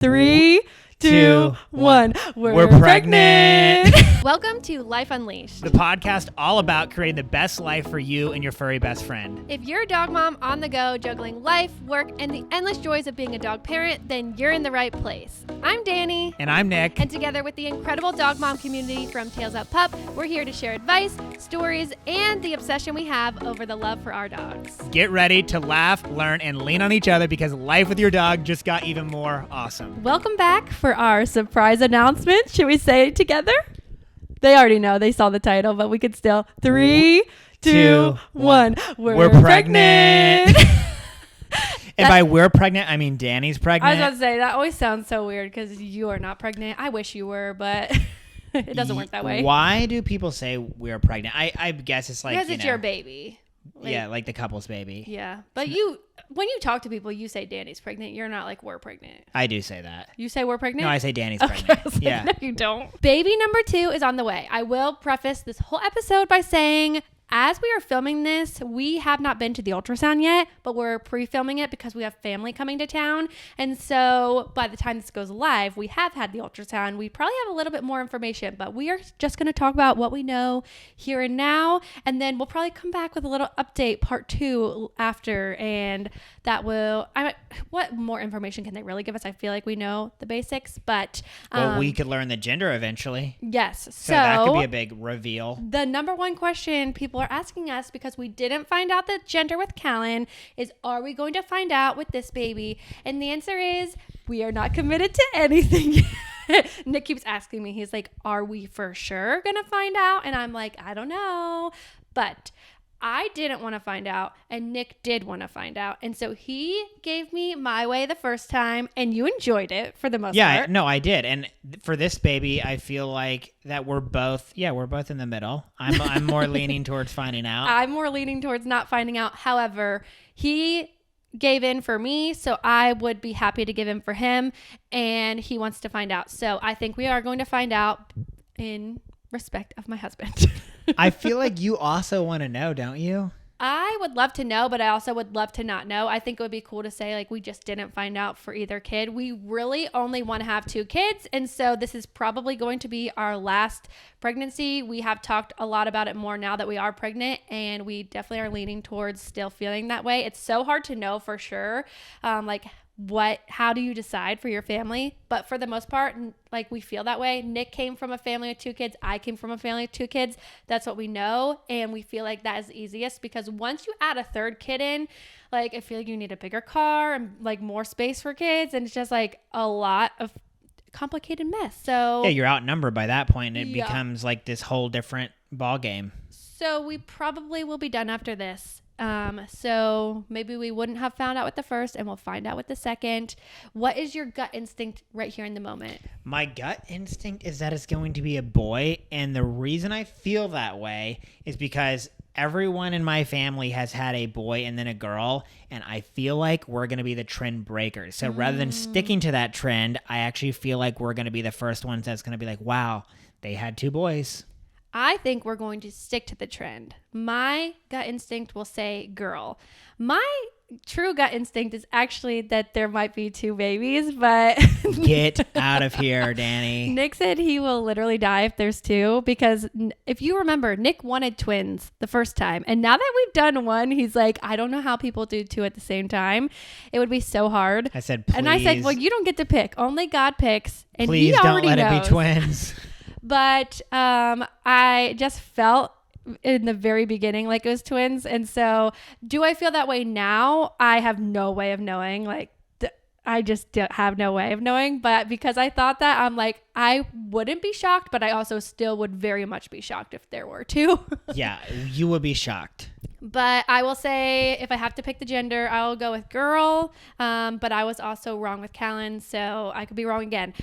3, 2, 1. We're pregnant. Welcome to Life Unleashed, The podcast all about creating the best life for you and your furry best friend. If you're a dog mom on the go, juggling life, work, and the endless joys of being a dog parent, then you're in the right place. I'm Dani. And I'm Nick. And together with the incredible dog mom community from Tails Up Pup, we're here to share advice, stories, and the obsession we have over the love for our dogs. Get ready to laugh, learn, and lean on each other because life with your dog just got even more awesome. Welcome back for our surprise announcement. Should we say it together? They already know. They saw the title, but we could still. 3, 2, 1. We're pregnant. And by we're pregnant, I mean Dani's pregnant. I was about to say, that always sounds so weird because you are not pregnant. I wish you were, but it doesn't work that way. Why do people say we're pregnant? I guess it's like, because it's your baby. Like the couple's baby. Yeah. But when you talk to people, you say Dani's pregnant. You're not like, we're pregnant. I do say that. You say we're pregnant? No, I say Dani's Okay, pregnant. Yeah. No, you don't. Baby number 2 is on the way. I will preface this whole episode by saying, as we are filming this, we have not been to the ultrasound yet, but we're pre-filming it because we have family coming to town. And so by the time this goes live, we have had the ultrasound. We probably have a little bit more information, but we are just going to talk about what we know here and now. And then we'll probably come back with a little update part 2 after. And that will, what more information can they really give us? I feel like we know the basics, but. Well, we could learn the gender eventually. Yes. So that could be a big reveal. The number one question people are asking us, because we didn't find out the gender with Callan, is are we going to find out with this baby? And the answer is we are not committed to anything. Nick keeps asking me, he's like, are we for sure gonna find out? And I'm like, I don't know, but I didn't want to find out, and Nick did want to find out. And so he gave me my way the first time, and you enjoyed it for the most part. Yeah, no, I did. And for this baby, I feel like that we're both in the middle. I'm more leaning towards finding out. I'm more leaning towards not finding out. However, he gave in for me, so I would be happy to give in for him, and he wants to find out. So I think we are going to find out in respect of my husband. I feel like you also want to know, don't you? I would love to know, but I also would love to not know. I think it would be cool to say, like, we just didn't find out for either kid. We really only want to have 2 kids, and so this is probably going to be our last pregnancy. We have talked a lot about it more now that we are pregnant, and we definitely are leaning towards still feeling that way. It's so hard to know for sure, how do you decide for your family? But for the most part, like, we feel that way. Nick came from a family with 2 kids. I came from a family with 2 kids. That's what we know. And we feel like that is the easiest, because once you add a 3rd kid in, like, I feel like you need a bigger car and like more space for kids. And it's just like a lot of complicated mess. So yeah, you're outnumbered by that point. And it becomes like this whole different ball game. So we probably will be done after this. So maybe we wouldn't have found out with the first, and we'll find out with the second. What is your gut instinct right here in the moment? My gut instinct is that it's going to be a boy. And the reason I feel that way is because everyone in my family has had a boy and then a girl. And I feel like we're going to be the trend breakers. So rather than sticking to that trend, I actually feel like we're going to be the first ones that's going to be like, wow, they had 2 boys. I think we're going to stick to the trend. My gut instinct will say girl. My true gut instinct is actually that there might be 2 babies, but Get out of here, Dani. Nick said he will literally die if there's 2, because if you remember, Nick wanted twins the first time. And now that we've done 1, he's like, I don't know how people do 2 at the same time. It would be so hard. I said, please. And I said, well, you don't get to pick. Only God picks. And please he already don't let knows. it be twins. But I just felt in the very beginning like it was twins. And so do I feel that way now? I have no way of knowing. Like, I just have no way of knowing. But because I thought that, I'm like, I wouldn't be shocked, but I also still would very much be shocked if there were 2. Yeah, you would be shocked. But I will say, if I have to pick the gender, I'll go with girl. But I was also wrong with Callan, so I could be wrong again.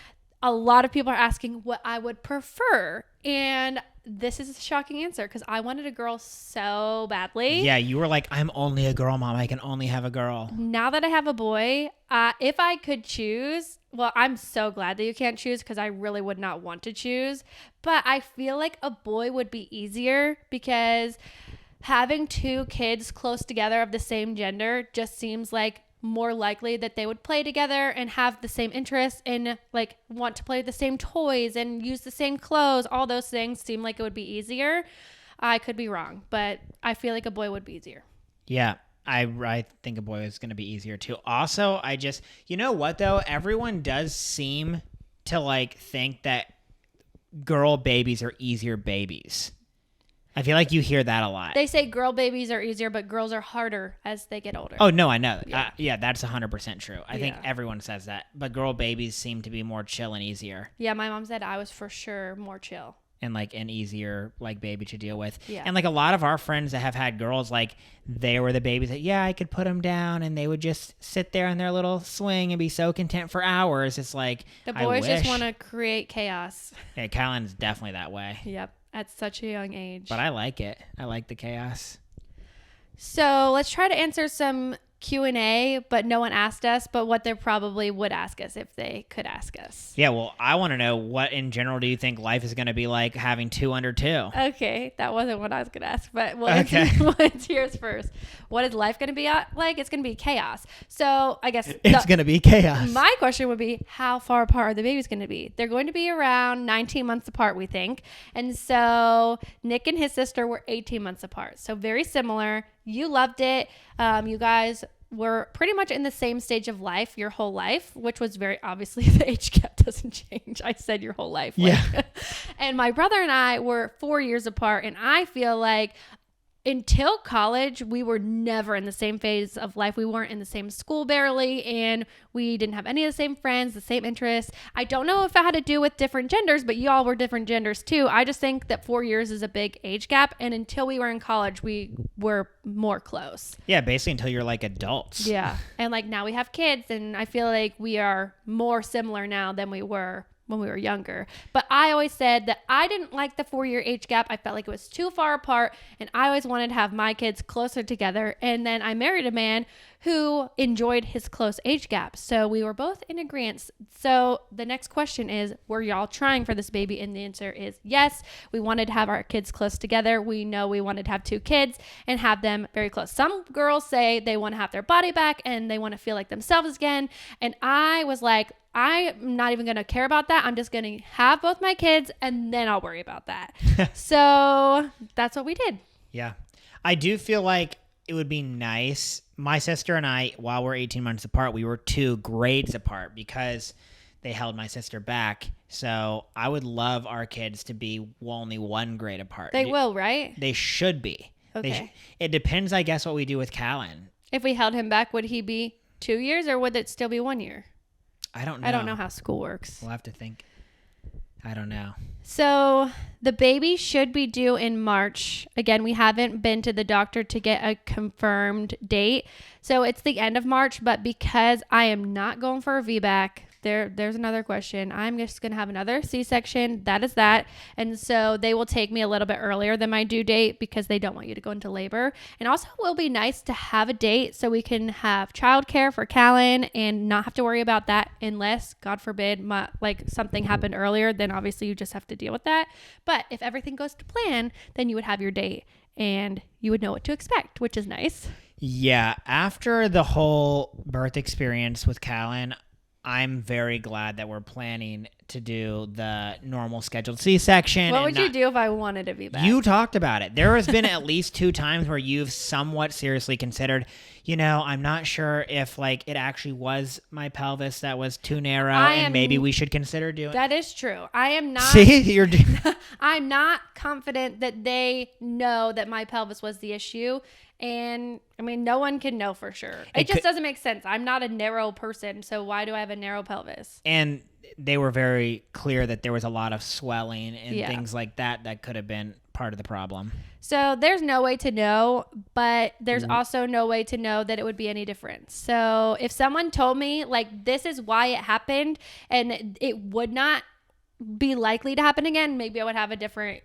A lot of people are asking what I would prefer. And this is a shocking answer, because I wanted a girl so badly. Yeah, you were like, I'm only a girl, Mom. I can only have a girl. Now that I have a boy, if I could choose, well, I'm so glad that you can't choose, because I really would not want to choose. But I feel like a boy would be easier, because having 2 kids close together of the same gender just seems like more likely that they would play together and have the same interests and like want to play with the same toys and use the same clothes. All those things seem like it would be easier. I could be wrong, but I feel like a boy would be easier. Yeah. I think a boy is going to be easier too. Also, you know what though? Everyone does seem to like think that girl babies are easier babies. I feel like you hear that a lot. They say girl babies are easier, but girls are harder as they get older. Oh, no, I know. Yeah, that's 100% true. I think Yeah. everyone says that. But girl babies seem to be more chill and easier. Yeah, my mom said I was for sure more chill. And like an easier like baby to deal with. Yeah. And like a lot of our friends that have had girls, like they were the babies that, I could put them down and they would just sit there in their little swing and be so content for hours. It's like, The boys just want to create chaos. Yeah, Kylan's definitely that way. Yep, at such a young age. But I like it. I like the chaos. So let's try to answer some Q&A, but no one asked us, but what they probably would ask us if they could ask us. Yeah, well, I want to know, what in general do you think life is going to be like having 2 under 2? Okay, that wasn't what I was going to ask, but we'll Okay. answer yours first. What is life going to be like? It's going to be chaos. So I guess It's going to be chaos. my question would be, how far apart are the babies going to be? They're going to be around 19 months apart, we think. And so Nick and his sister were 18 months apart. So very similar. You loved it. You guys were pretty much in the same stage of life your whole life, which was very obviously the age gap doesn't change. I said your whole life. Yeah. And my brother and I were 4 years apart. And I feel like until college, we were never in the same phase of life. We weren't in the same school barely, and we didn't have any of the same friends, the same interests. I don't know if it had to do with different genders, but y'all were different genders too. I just think that 4 years is a big age gap, and until we were in college, we were more close. Yeah, basically until you're like adults. Yeah. And like now we have kids, and I feel like we are more similar now than we were when we were younger. But I always said that I didn't like the 4-year age gap. I felt like it was too far apart, and I always wanted to have my kids closer together. And then I married a man who enjoyed his close age gap. So we were both in agreement. So the next question is, were y'all trying for this baby? And the answer is yes. We wanted to have our kids close together. We know we wanted to have 2 kids and have them very close. Some girls say they want to have their body back and they want to feel like themselves again. And I was like, I'm not even going to care about that. I'm just going to have both my kids and then I'll worry about that. So that's what we did. Yeah. I do feel like it would be nice. My sister and I, while we're 18 months apart, we were 2 grades apart because they held my sister back. So I would love our kids to be only 1 grade apart. They will, right? They should be. Okay. It depends, I guess, what we do with Callan. If we held him back, would he be 2 years or would it still be 1 year? I don't know. I don't know how school works. We'll have to think. I don't know. So the baby should be due in March. Again, we haven't been to the doctor to get a confirmed date. So it's the end of March, but because I am not going for a VBAC, there's another question. I'm just going to have another C-section. That is that. And so they will take me a little bit earlier than my due date because they don't want you to go into labor. And also it will be nice to have a date so we can have childcare for Callan and not have to worry about that unless, God forbid, something happened earlier. Then obviously you just have to deal with that. But if everything goes to plan, then you would have your date and you would know what to expect, which is nice. Yeah. After the whole birth experience with Callan, I'm very glad that we're planning to do the normal scheduled C-section. What would you do if I wanted to be back? You talked about it. There has been at least 2 times where you've somewhat seriously considered, I'm not sure if like it actually was my pelvis that was too narrow and maybe we should consider doing. That is true. I am not. See, I'm not confident that they know that my pelvis was the issue. And I mean, no one can know for sure. It just doesn't make sense. I'm not a narrow person. So why do I have a narrow pelvis? And they were very clear that there was a lot of swelling and things like that could have been part of the problem. So there's no way to know, but there's also no way to know that it would be any different. So if someone told me like this is why it happened and it would not be likely to happen again, maybe I would have a different,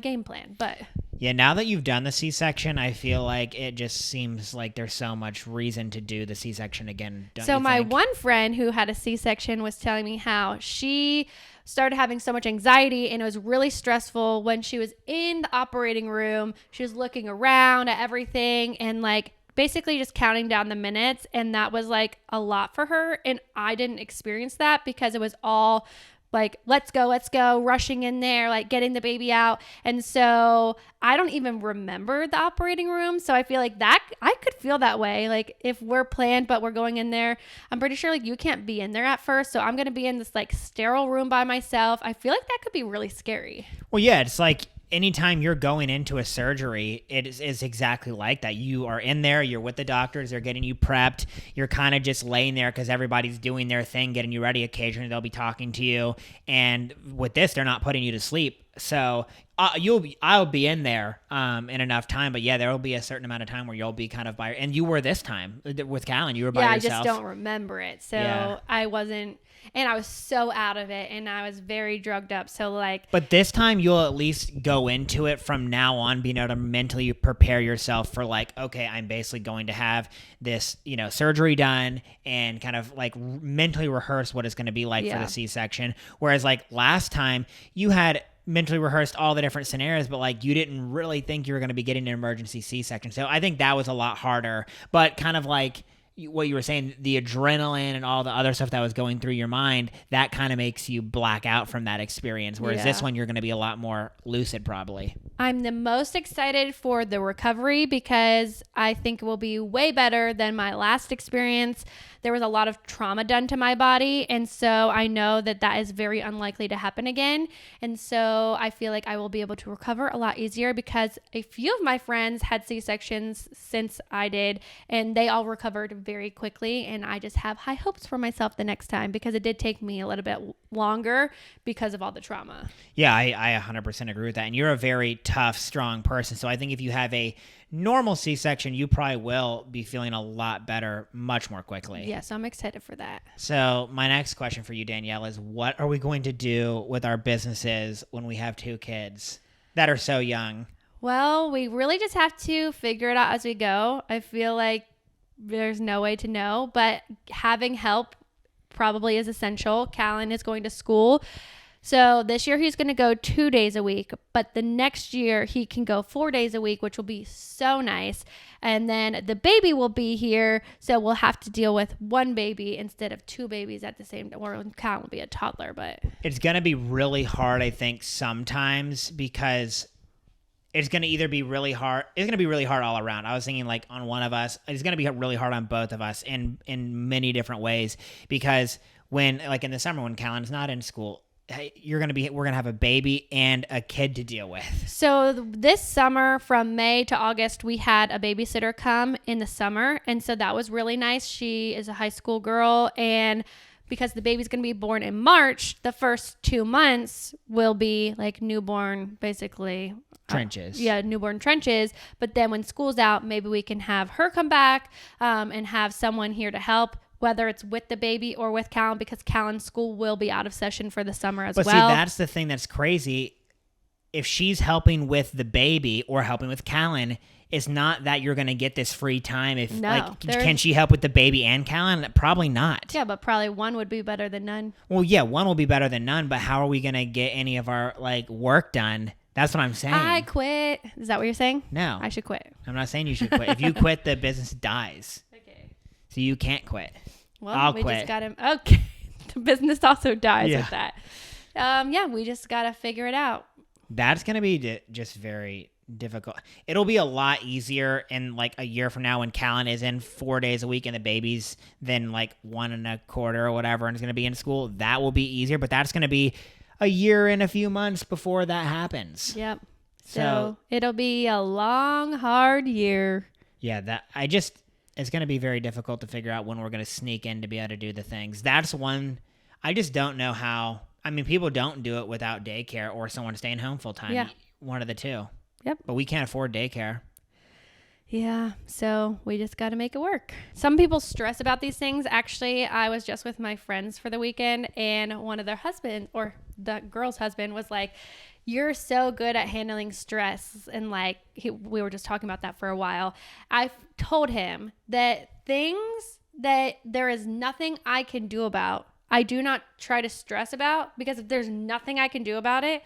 game plan. But yeah, now that you've done the C-section, I feel like it just seems like there's so much reason to do the C-section again. So my one friend who had a C-section was telling me how she started having so much anxiety and it was really stressful when she was in the operating room. She was looking around at everything and like basically just counting down the minutes. And that was like a lot for her. And I didn't experience that because it was all like, let's go, rushing in there, like getting the baby out. And so I don't even remember the operating room. So I feel like that I could feel that way. Like if we're planned, but we're going in there, I'm pretty sure like you can't be in there at first. So I'm going to be in this like sterile room by myself. I feel like that could be really scary. Well, yeah, it's like anytime you're going into a surgery, it is exactly like that. You are in there, you're with the doctors, they're getting you prepped. You're kind of just laying there because everybody's doing their thing, getting you ready. Occasionally they'll be talking to you. And with this, they're not putting you to sleep. So I'll be in there in enough time. But yeah, there will be a certain amount of time where you'll be kind of and you were this time with Callan, you were by yourself. Yeah, I just don't remember it. So I wasn't. And I was so out of it, and I was very drugged up. So like, but this time you'll at least go into it from now on, being able to mentally prepare yourself for like, okay, I'm basically going to have this, surgery done, and kind of like mentally rehearse what it's going to be like for the C-section. Whereas like last time you had mentally rehearsed all the different scenarios, but like you didn't really think you were going to be getting an emergency C-section. So I think that was a lot harder, but kind of like what you were saying, the adrenaline and all the other stuff that was going through your mind, that kind of makes you black out from that experience. Whereas this one, you're going to be a lot more lucid probably. I'm the most excited for the recovery because I think it will be way better than my last experience. There was a lot of trauma done to my body. And so I know that that is very unlikely to happen again. And so I feel like I will be able to recover a lot easier because a few of my friends had C-sections since I did, and they all recovered very quickly. And I just have high hopes for myself the next time because it did take me a little bit longer because of all the trauma. Yeah, I 100% agree with that. And you're a very tough, strong person. So I think if you have a normal C-section, you probably will be feeling a lot better much more quickly. Yeah, so I'm excited for that. So my next question for you, Danielle, is what are we going to do with our businesses when we have 2 kids that are so young? Well, we really just have to figure it out as we go. I feel like there's no way to know, but having help probably is essential. Callan is going to school. So this year he's going to go 2 days a week, but the next year he can go 4 days a week, which will be so nice. And then the baby will be here. So we'll have to deal with 1 baby instead of 2 babies at the same time. Or Callan will be a toddler, but it's going to be really hard, I think, sometimes because it's going to either be really hard. It's going to be really hard all around. I was thinking like on one of us, it's going to be really hard on both of us in many different ways because when like in the summer when Callan's not in school, we're going to have a baby and a kid to deal with. So this summer from May to August, we had a babysitter come in the summer. And so that was really nice. She is a high school girl. And because the baby's going to be born in March, the first 2 months will be like newborn, basically. Trenches. Newborn trenches. But then when school's out, maybe we can have her come back and have someone here to help, whether it's with the baby or with Callan, because Callan's school will be out of session for the summer as well. But see, that's the thing that's crazy. If she's helping with the baby or helping with Callan, it's not that you're going to get this free time. Can she help with the baby and Callan? Probably not. Yeah, but probably one would be better than none. Well, yeah, one will be better than none, but how are we going to get any of our like work done? That's what I'm saying. I quit. Is that what you're saying? No. I should quit. I'm not saying you should quit. If you quit, the business dies. Okay. So you can't quit. Well, I'll we quit. Just got him. Okay. The business also dies with that. We just got to figure it out. That's going to be just very difficult. It'll be a lot easier in like a year from now when Callan is in 4 days a week and the baby's then like 1.25 or whatever and is going to be in school. That will be easier, but that's going to be a year and a few months before that happens. Yep. So it'll be a long, hard year. Yeah, it's going to be very difficult to figure out when we're going to sneak in to be able to do the things. That's one, I just don't know how. I mean, people don't do it without daycare or someone staying home full time. Yeah. One of the two. Yep. But we can't afford daycare. Yeah, so we just got to make it work. Some people stress about these things. Actually, I was just with my friends for the weekend, and one of their husband, or the girl's husband, was like, "You're so good at handling stress." And like, we were just talking about that for a while. I told him that things that there is nothing I can do about, I do not try to stress about, because if there's nothing I can do about it,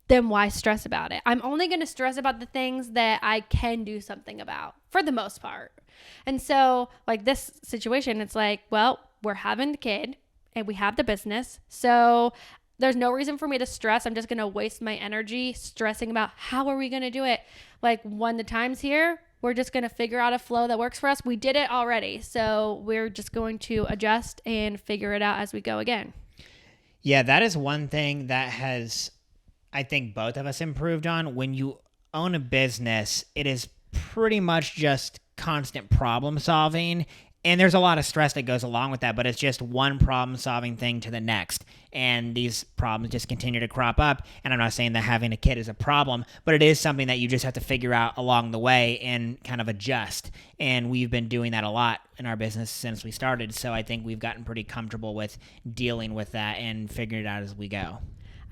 then why stress about it? I'm only going to stress about the things that I can do something about for the most part. And so like this situation, it's like, well, we're having the kid and we have the business. So there's no reason for me to stress. I'm just going to waste my energy stressing about how are we going to do it? Like when the time's here, we're just going to figure out a flow that works for us. We did it already. So we're just going to adjust and figure it out as we go again. Yeah, that is one thing that has, I think, both of us improved on. When you own a business, it is pretty much just constant problem solving. And there's a lot of stress that goes along with that, but it's just one problem solving thing to the next. And these problems just continue to crop up. And I'm not saying that having a kid is a problem, but it is something that you just have to figure out along the way and kind of adjust. And we've been doing that a lot in our business since we started. So I think we've gotten pretty comfortable with dealing with that and figuring it out as we go.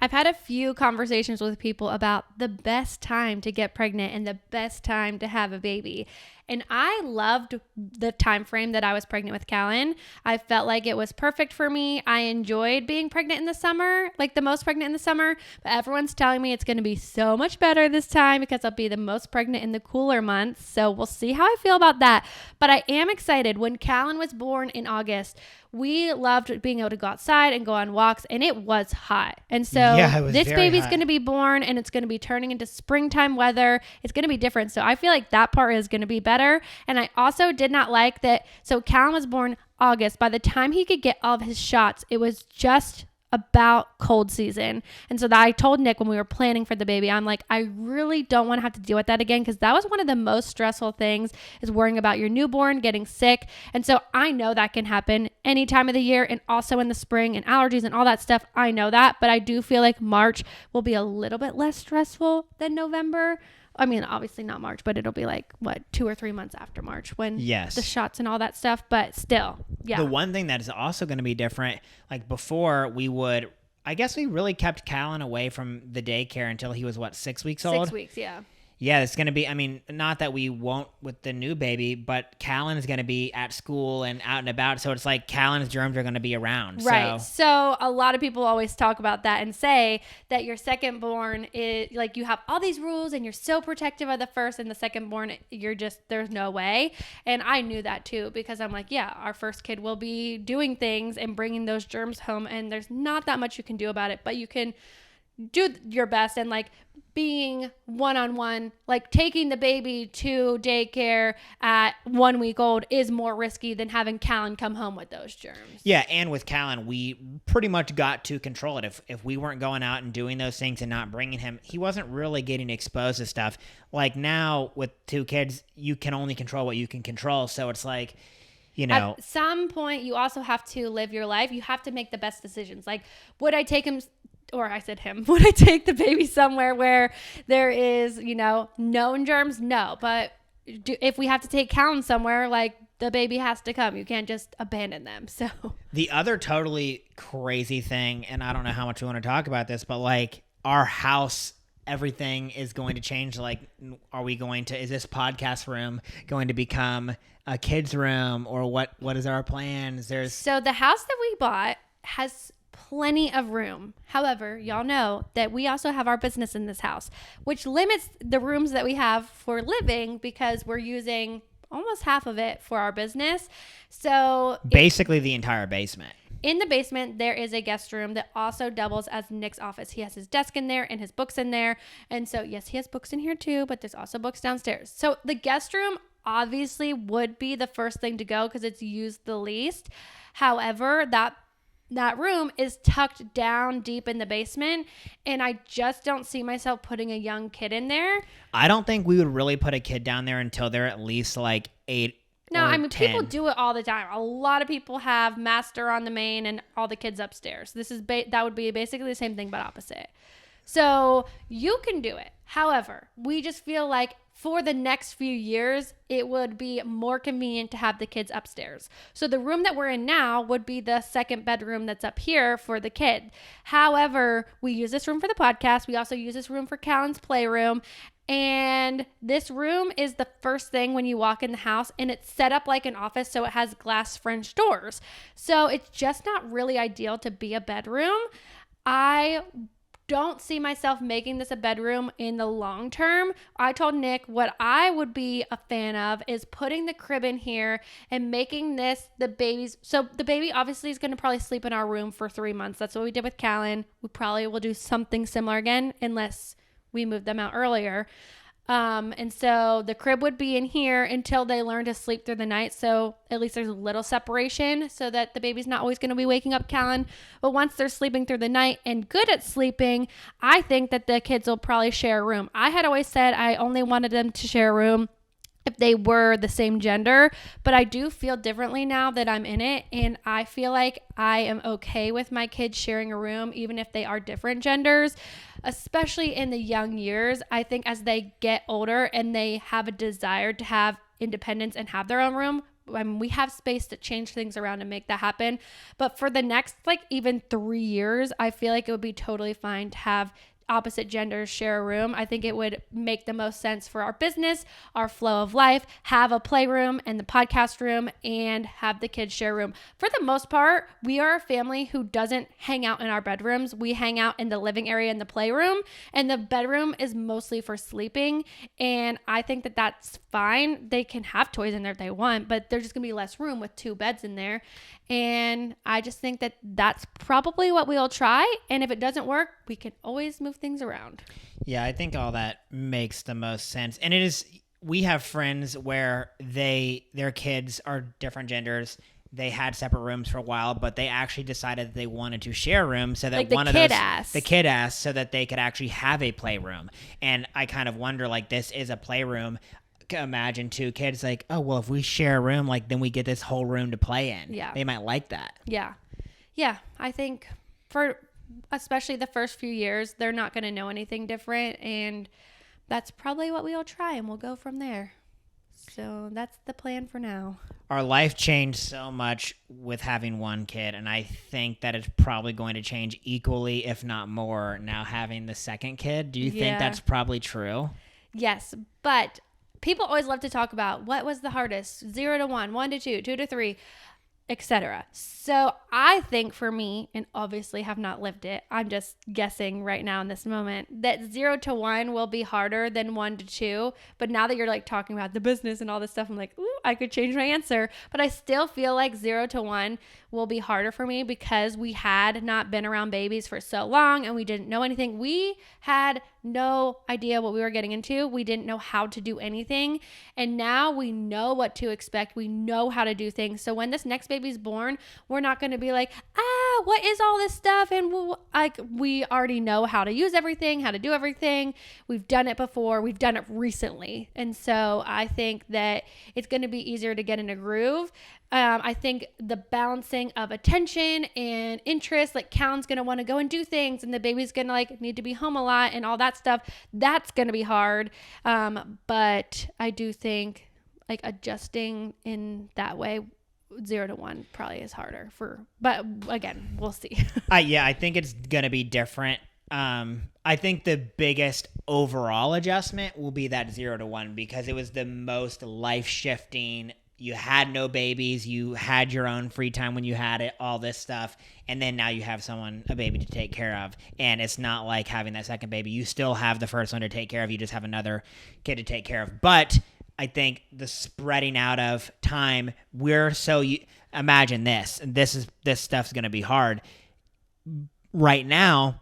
I've had a few conversations with people about the best time to get pregnant and the best time to have a baby. And I loved the time frame that I was pregnant with Callan. I felt like it was perfect for me. I enjoyed being pregnant in the summer, like the most pregnant in the summer. But everyone's telling me it's going to be so much better this time because I'll be the most pregnant in the cooler months. So we'll see how I feel about that. But I am excited. When Callan was born in August, we loved being able to go outside and go on walks, and it was hot. And so this baby's going to be born, and it's going to be turning into springtime weather. It's going to be different. So I feel like that part is going to be better. And I also did not like that. So Callan was born August. By the time he could get all of his shots, it was just about cold season. And so that I told Nick when we were planning for the baby, I'm like, I really don't want to have to deal with that again, because that was one of the most stressful things, is worrying about your newborn getting sick. And so I know that can happen any time of the year, and also in the spring, and allergies and all that stuff. I know that, but I do feel like March will be a little bit less stressful than November. I mean, obviously not March, but it'll be like, 2 or 3 months after March when the shots and all that stuff. But still, yeah. The one thing that is also going to be different, like before I guess we really kept Callan away from the daycare until he was 6 weeks old? 6 weeks, yeah. Yeah, it's going to be, I mean, not that we won't with the new baby, but Callan is going to be at school and out and about. So it's like Callan's germs are going to be around. Right. So a lot of people always talk about that and say that your second born is like, you have all these rules and you're so protective of the first, and the second born, there's no way. And I knew that too, because I'm like, yeah, our first kid will be doing things and bringing those germs home, and there's not that much you can do about it, but you can do your best. And like being one-on-one, like taking the baby to daycare at 1 week old is more risky than having Callan come home with those germs. Yeah, and with Callan, we pretty much got to control it. If we weren't going out and doing those things and not bringing him, he wasn't really getting exposed to stuff. Like now with 2 kids, you can only control what you can control. So it's like, at some point you also have to live your life. You have to make the best decisions. Like, would I take him, or I said him, would I take the baby somewhere where there is, known germs? No. But if we have to take Callan somewhere, like, the baby has to come. You can't just abandon them. So the other totally crazy thing, and I don't know how much we want to talk about this, but like our house, everything is going to change. Like, is this podcast room going to become a kid's room, or what is our plans? So the house that we bought has plenty of room. However, y'all know that we also have our business in this house, which limits the rooms that we have for living, because we're using almost half of it for our business. So basically the entire basement. In the basement, there is a guest room that also doubles as Nick's office. He has his desk in there and his books in there. And so, yes, he has books in here too, but there's also books downstairs. So the guest room obviously would be the first thing to go because it's used the least. However, that room is tucked down deep in the basement, and I just don't see myself putting a young kid in there. I don't think we would really put a kid down there until they're at least like 8. No, I mean, 10. People do it all the time. A lot of people have master on the main and all the kids upstairs. That would be basically the same thing, but opposite. So you can do it. However, we just feel like for the next few years, it would be more convenient to have the kids upstairs. So the room that we're in now would be the second bedroom that's up here for the kid. However, we use this room for the podcast. We also use this room for Callan's playroom. And this room is the first thing when you walk in the house, and it's set up like an office, so it has glass French doors. So it's just not really ideal to be a bedroom. I don't see myself making this a bedroom in the long term. I told Nick what I would be a fan of is putting the crib in here and making this the baby's. So the baby obviously is going to probably sleep in our room for 3 months. That's what we did with Callan. We probably will do something similar again unless we move them out earlier. And so the crib would be in here until they learn to sleep through the night. So at least there's a little separation so that the baby's not always going to be waking up Callan. But once they're sleeping through the night and good at sleeping, I think that the kids will probably share a room. I had always said I only wanted them to share a room if they were the same gender, but I do feel differently now that I'm in it, and I feel like I am okay with my kids sharing a room even if they are different genders, especially in the young years. I think as they get older and they have a desire to have independence and have their own room, we have space to change things around and make that happen. But for the next even 3 years, I feel like it would be totally fine to have opposite genders share a room. I think it would make the most sense for our business, our flow of life, have a playroom and the podcast room, and have the kids share a room. For the most part, we are a family who doesn't hang out in our bedrooms. We hang out in the living area and the playroom, and the bedroom is mostly for sleeping. And I think that that's fine. They can have toys in there if they want, but there's just gonna be less room with 2 beds in there. And I just think that that's probably what we'll try. And if it doesn't work, we can always move things around. Yeah, I think all that makes the most sense. And it is, we have friends where their kids are different genders. They had separate rooms for a while, but they actually decided that they wanted to share a room so that the kid asked so that they could actually have a playroom. And I kind of wonder, this is a playroom. Imagine 2 kids oh, well, if we share a room, then we get this whole room to play in. Yeah. They might like that. Yeah. Yeah. I think for especially the first few years, they're not going to know anything different. And that's probably what we'll try, and we'll go from there. So that's the plan for now. Our life changed so much with having 1 kid, and I think that it's probably going to change equally, if not more, now having the 2nd kid. Do you think that's probably true? Yes, but people always love to talk about what was the hardest, 0 to 1, 1 to 2, 2 to 3, etc. So I think for me, and obviously have not lived it, I'm just guessing right now in this moment, that 0 to 1 will be harder than 1 to 2. But now that you're talking about the business and all this stuff, I'm ooh, I could change my answer. But I still feel like 0 to 1 will be harder for me because we had not been around babies for so long and we didn't know anything. We had no idea what we were getting into. We didn't know how to do anything. And now we know what to expect. We know how to do things. So when this next baby's born, we're not going to be what is all this stuff? And we already know how to use everything, how to do everything. We've done it before. We've done it recently. And so I think that it's going to be easier to get in a groove. I think the balancing of attention and interest, Callan's going to want to go and do things, and the baby's going to need to be home a lot and all that stuff. That's going to be hard. But I do think adjusting in that way, 0 to 1 probably is harder but again, we'll see. Yeah, I think it's going to be different. I think the biggest overall adjustment will be that 0 to 1 because it was the most life-shifting. You had no babies. You had your own free time when you had it, all this stuff. And then now you have a baby to take care of. And it's not like having that 2nd baby. You still have the first one to take care of. You just have another kid to take care of. But I think the spreading out of time, imagine this. And this stuff's going to be hard. Right now,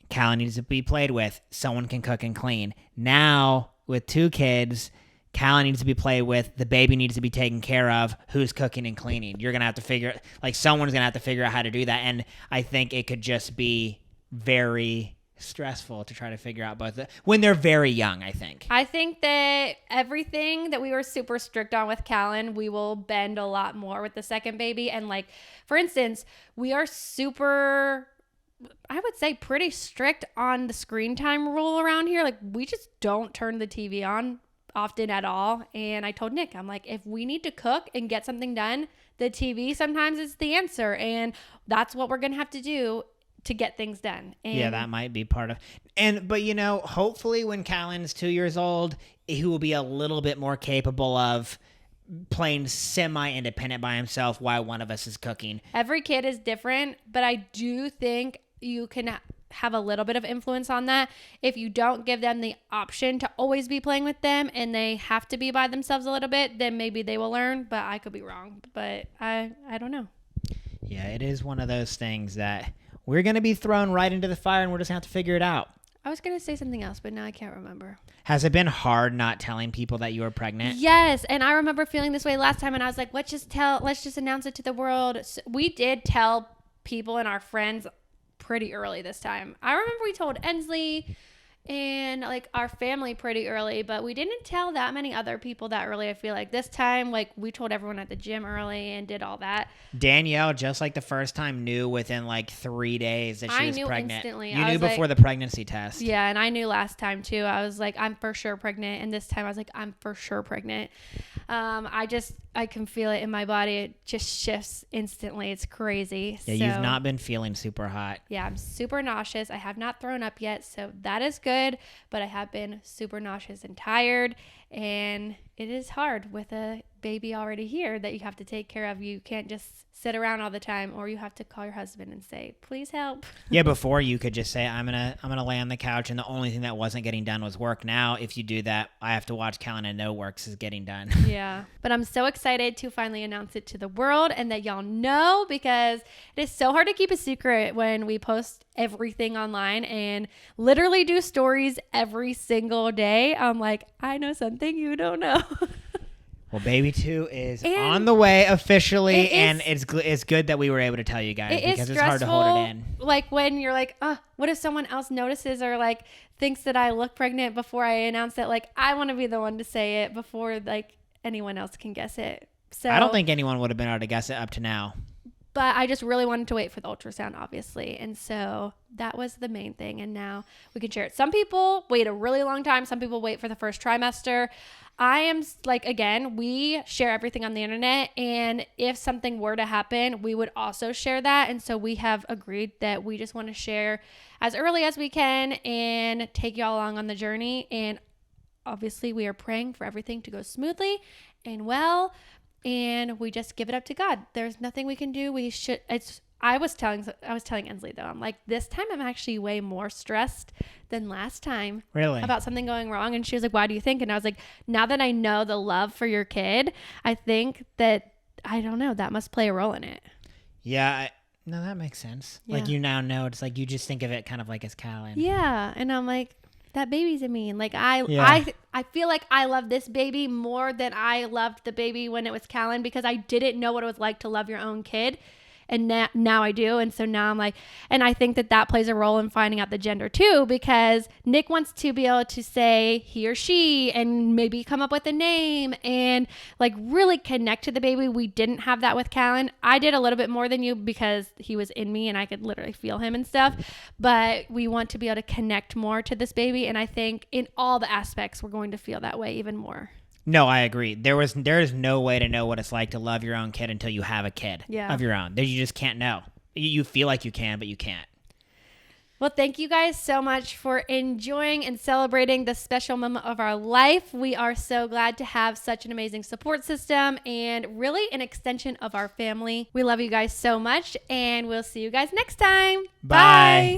Callan needs to be played with. Someone can cook and clean. Now, with 2 kids, Callan needs to be played with. The baby needs to be taken care of. Who's cooking and cleaning? You're going to have to figure, someone's going to have to figure out how to do that. And I think it could just be very stressful to try to figure out both when they're very young, I think. I think that everything that we were super strict on with Callan, we will bend a lot more with the 2nd baby. And for instance, we are super, I would say pretty strict on the screen time rule around here. We just don't turn the TV on often at all. And I told Nick, I'm if we need to cook and get something done, the TV sometimes is the answer. And that's what we're going to have to do to get things done. And yeah, that might be part of. But hopefully when Callan's 2 years old, he will be a little bit more capable of playing semi-independent by himself while one of us is cooking. Every kid is different, but I do think you can have a little bit of influence on that. If you don't give them the option to always be playing with them and they have to be by themselves a little bit, then maybe they will learn, but I could be wrong. But I don't know. Yeah, it is one of those things that we're going to be thrown right into the fire and we're just going to have to figure it out. I was going to say something else, but now I can't remember. Has it been hard not telling people that you were pregnant? Yes, and I remember feeling this way last time, and I was like, let's just announce it to the world. So we did tell people and our friends pretty early this time. I remember we told Ensley and like our family pretty early, but we didn't tell that many other people that early. I feel like this time, like we told everyone at the gym early and did all that. Danielle, just like the first time, knew within like 3 days that she was pregnant. Instantly. You knew before the pregnancy test. Yeah, and I knew last time too. I was like, I'm for sure pregnant, and this time I was like, I'm for sure pregnant. I can feel it in my body. It just shifts instantly. It's crazy. Yeah, you've not been feeling super hot. Yeah, I'm super nauseous. I have not thrown up yet, so that is good. But I have been super nauseous and tired, and it is hard with a baby already here that you have to take care of. You can't just sit around all the time, or you have to call your husband and say, please help. Yeah, before you could just say, I'm gonna lay on the couch, and the only thing that wasn't getting done was work. Now, if you do that, I have to watch Callan and no works is getting done. Yeah, but I'm so excited to finally announce it to the world and that y'all know, because it is so hard to keep a secret when we post everything online and literally do stories every single day. I'm like, I know something you don't know. Well, baby 2 is on the way officially, and it's good that we were able to tell you guys, because it's hard to hold it in. Like when you're like, what if someone else notices or like thinks that I look pregnant before I announce it? Like, I want to be the one to say it before like anyone else can guess it. So I don't think anyone would have been able to guess it up to now. But I just really wanted to wait for the ultrasound, obviously. And so that was the main thing. And now we can share it. Some people wait a really long time. Some people wait for the first trimester. I am like, again, we share everything on the internet. And if something were to happen, we would also share that. And so we have agreed that we just want to share as early as we can and take y'all along on the journey. And obviously we are praying for everything to go smoothly and well. And we just give it up to God. There's nothing we can do. I was telling Ensley though, I'm like, this time I'm actually way more stressed than last time. Really? About something going wrong. And she was like, why do you think? And I was like, now that I know the love for your kid, I think that, I don't know, that must play a role in it. Yeah. No, that makes sense. Yeah. Like, you now know, it's like you just think of it kind of like as Callan. Yeah. And I'm like, that baby's in me. And like, I feel like I love this baby more than I loved the baby when it was Callan, because I didn't know what it was like to love your own kid. And now I do. And so now I'm like, and I think that plays a role in finding out the gender too, because Nick wants to be able to say he or she and maybe come up with a name and like really connect to the baby. We didn't have that with Callan. I did a little bit more than you because he was in me and I could literally feel him and stuff. But we want to be able to connect more to this baby. And I think in all the aspects, we're going to feel that way even more. No, I agree. There is no way to know what it's like to love your own kid until you have a kid of your own. You just can't know. You feel like you can, but you can't. Well, thank you guys so much for enjoying and celebrating this special moment of our life. We are so glad to have such an amazing support system and really an extension of our family. We love you guys so much, and we'll see you guys next time. Bye.